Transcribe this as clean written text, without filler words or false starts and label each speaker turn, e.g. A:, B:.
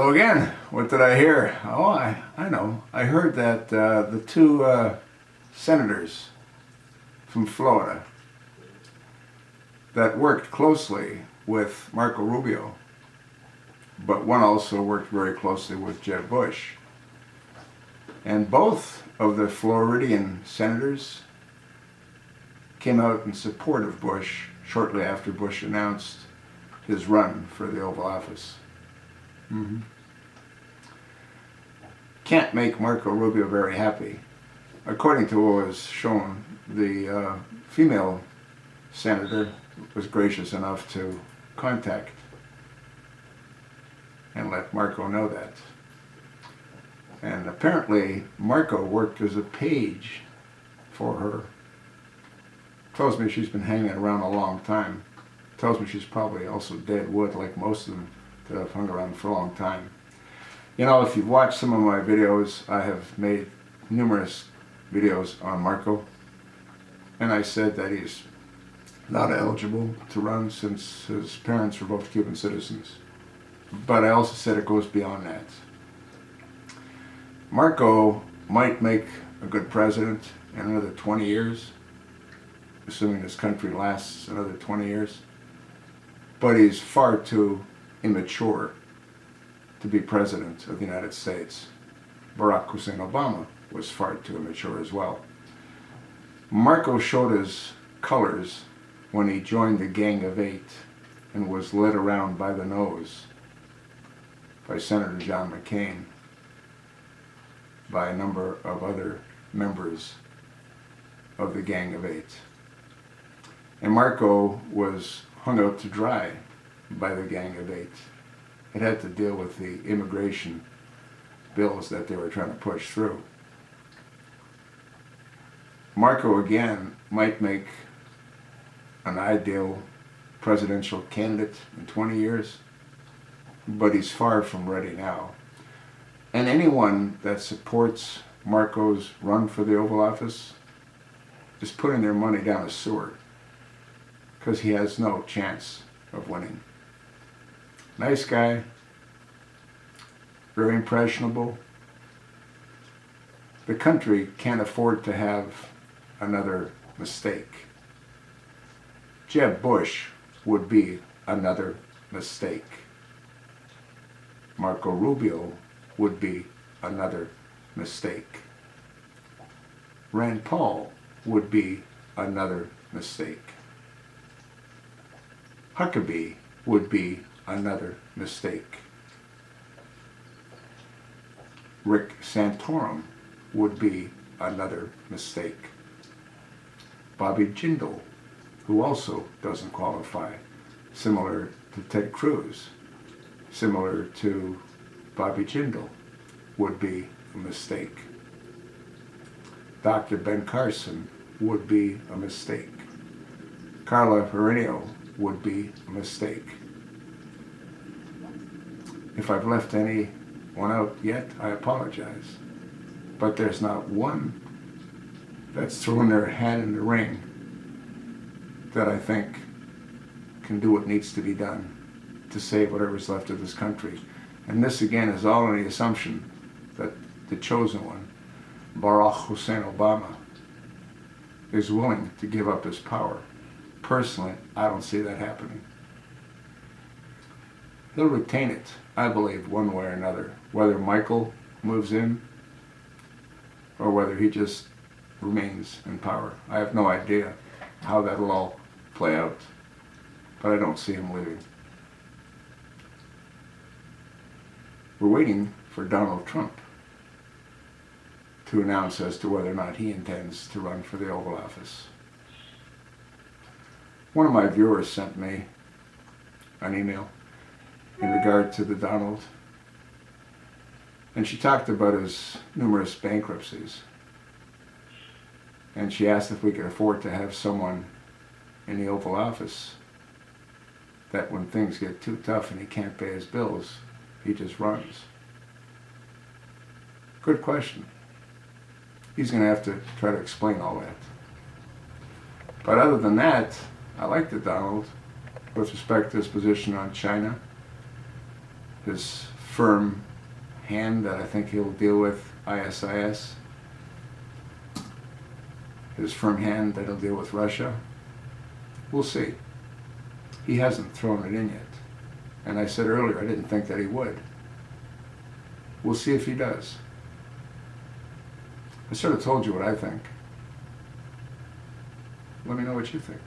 A: So again, what did I hear? Oh, I know. I heard that the two senators from Florida that worked closely with Marco Rubio, but one also worked very closely with Jeb Bush. And both of the Floridian senators came out in support of Bush shortly after Bush announced his run for the Oval Office. Can't make Marco Rubio very happy. According to what was shown, the female senator was gracious enough to contact and let Marco know that. And apparently Marco worked as a page for her. Tells me she's been hanging around a long time. Tells me she's probably also dead wood like most of them that have hung around for a long time. You know, if you've watched some of my videos, I have made numerous videos on Marco, and I said that he's not eligible to run since his parents were both Cuban citizens. But I also said it goes beyond that. Marco might make a good president in another 20 years, assuming this country lasts another 20 years, but he's far too immature to be president of the United States. Barack Hussein Obama was far too immature as well. Marco showed his colors when he joined the Gang of Eight and was led around by the nose by Senator John McCain, by a number of other members of the Gang of Eight. And Marco was hung out to dry by the Gang of Eight. It had to deal with the immigration bills that they were trying to push through. Marco again might make an ideal presidential candidate in 20 years, but he's far from ready now. And anyone that supports Marco's run for the Oval Office is putting their money down a sewer, because he has no chance of winning. Nice guy, very impressionable. The country can't afford to have another mistake. Jeb Bush would be another mistake. Marco Rubio would be another mistake. Rand Paul would be another mistake. Huckabee would be another mistake. Rick Santorum would be another mistake. Bobby Jindal, who also doesn't qualify, similar to Ted Cruz, similar to Bobby Jindal, would be a mistake. Dr. Ben Carson would be a mistake. Carla Perenio would be a mistake. If I've left anyone out yet, I apologize. But there's not one that's thrown their hat in the ring that I think can do what needs to be done to save whatever's left of this country. And this again is all on the assumption that the chosen one, Barack Hussein Obama, is willing to give up his power. Personally, I don't see that happening. He'll retain it, I believe, one way or another, whether Michael moves in or whether he just remains in power. I have no idea how that'll all play out, but I don't see him leaving. We're waiting for Donald Trump to announce as to whether or not he intends to run for the Oval Office. One of my viewers sent me an email in regard to the Donald, and she talked about his numerous bankruptcies, and she asked if we could afford to have someone in the Oval Office that when things get too tough and he can't pay his bills, he just runs. Good question. He's going to have to try to explain all that. But other than that, I like the Donald with respect to his position on China, his firm hand that I think he'll deal with ISIS, his firm hand that he'll deal with Russia. We'll see. He hasn't thrown it in yet. And I said earlier, I didn't think that he would. We'll see if he does. I sort of told you what I think. Let me know what you think.